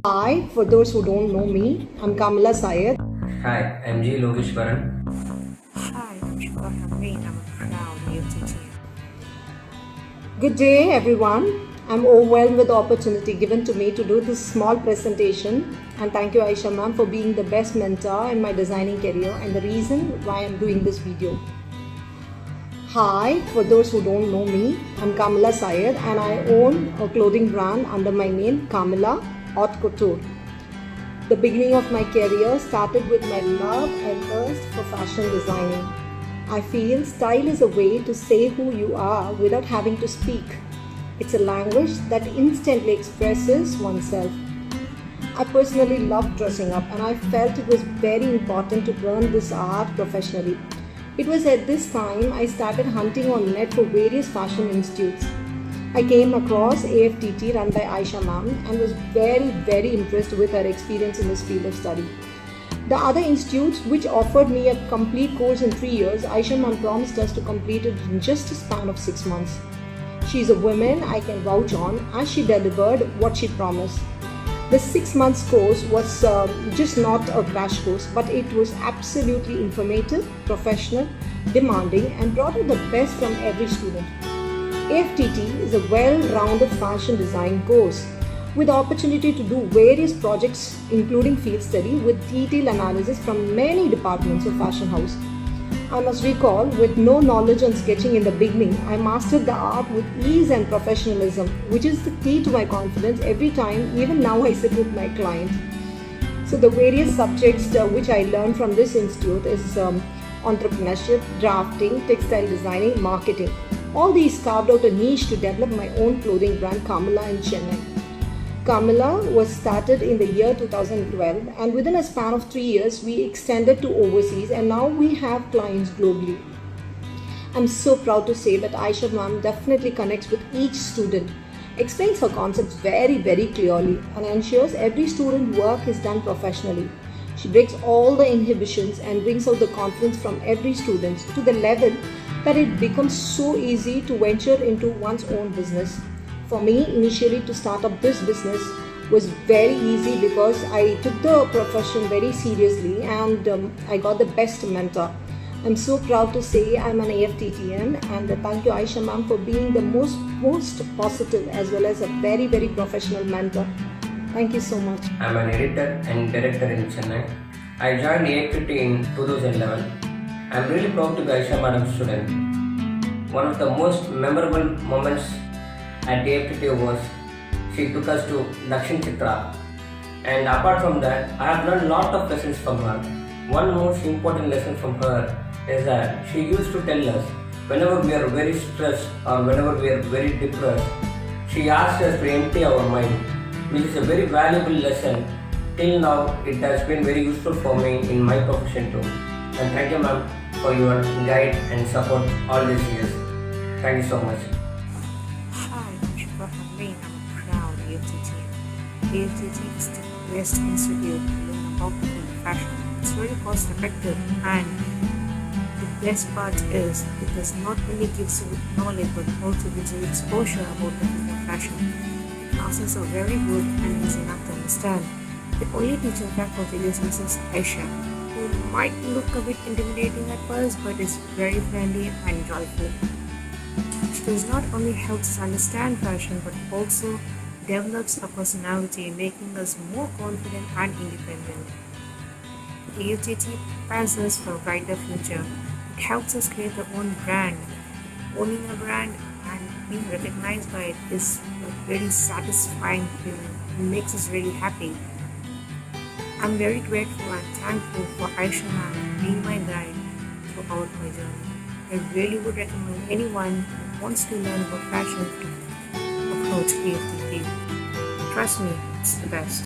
Hi, for those who don't know me, I'm Kamala Syed. Hi, I'm G. Logeshwaran. Hi, I'm Shubha Hamreen. I'm a proud UTT. Good day, everyone. I'm overwhelmed with the opportunity given to me to do this small presentation. And thank you, Aisha ma'am, for being the best mentor in my designing career and the reason why I'm doing this video. Hi, for those who don't know me, I'm Kamala Syed and I own a clothing brand under my name Kamala Haute Couture. The beginning of my career started with my love and thirst for fashion designing. I feel style is a way to say who you are without having to speak. It's a language that instantly expresses oneself. I personally love dressing up and I felt it was very important to learn this art professionally. It was at this time I started hunting on net for various fashion institutes. I came across AFTT run by Aisha ma'am and was very impressed with her experience in this field of study. The other institutes which offered me a complete course in 3 years, Aisha ma'am promised us to complete it in just a span of 6 months. She is a woman I can vouch on as she delivered what she promised. The 6 months course was just not a crash course, but it was absolutely informative, professional, demanding, and brought out the best from every student. AFTT is a well-rounded fashion design course with the opportunity to do various projects including field study with detailed analysis from many departments of fashion house. I must recall, with no knowledge on sketching in the beginning, I mastered the art with ease and professionalism, which is the key to my confidence every time, even now I sit with my client. So the various subjects which I learned from this institute is entrepreneurship, drafting, textile designing, marketing. All these carved out a niche to develop my own clothing brand Kamala in Chennai. Kamala was started in the year 2012 and within a span of 3 years we extended to overseas and now we have clients globally. I'm so proud to say that Aisha ma'am definitely connects with each student, explains her concepts very clearly and ensures every student work is done professionally. She breaks all the inhibitions and brings out the confidence from every student to the level that it becomes so easy to venture into one's own business. For me, initially to start up this business was very easy because I took the profession very seriously and I got the best mentor. I'm so proud to say I'm an AFTTN and thank you Aisha ma'am for being the most positive as well as a very professional mentor. Thank you so much. I'm an editor and director in Chennai. I joined AFTT in 2011. I'm really proud to be Aisha Madam's student. One of the most memorable moments at AFTT was she took us to Dakshin Chitra. And apart from that, I have learned a lot of lessons from her. One most important lesson from her is that she used to tell us whenever we are very stressed or whenever we are very depressed, she asked us to empty our mind, which is a very valuable lesson. Till now, it has been very useful for me in my profession too. And thank you, ma'am, for your guide and support all these years. Thank you so much. Hi, I'm Shubha Hamreen. I'm a proud UTT. UTT is the best institute to learn about fashion. It's very cost effective and the best part is it does not only gives you knowledge but also gives you exposure about the field of fashion. The classes are very good and easy enough to understand. The only teaching faculty is Mrs. Aisha, who might look a bit intimidating at first but is very friendly and joyful. She does not only help us understand fashion but also develops our personality, making us more confident and independent. The UTT prepares us for a brighter future. It helps us create our own brand. Owning a brand and being recognized by it is a very satisfying feeling. It makes us really happy. I'm very grateful and thankful for Aisha ma'am being my guide throughout my journey. I really would recommend anyone who wants to learn about fashion to approach AFTT. Trust me, it's the best.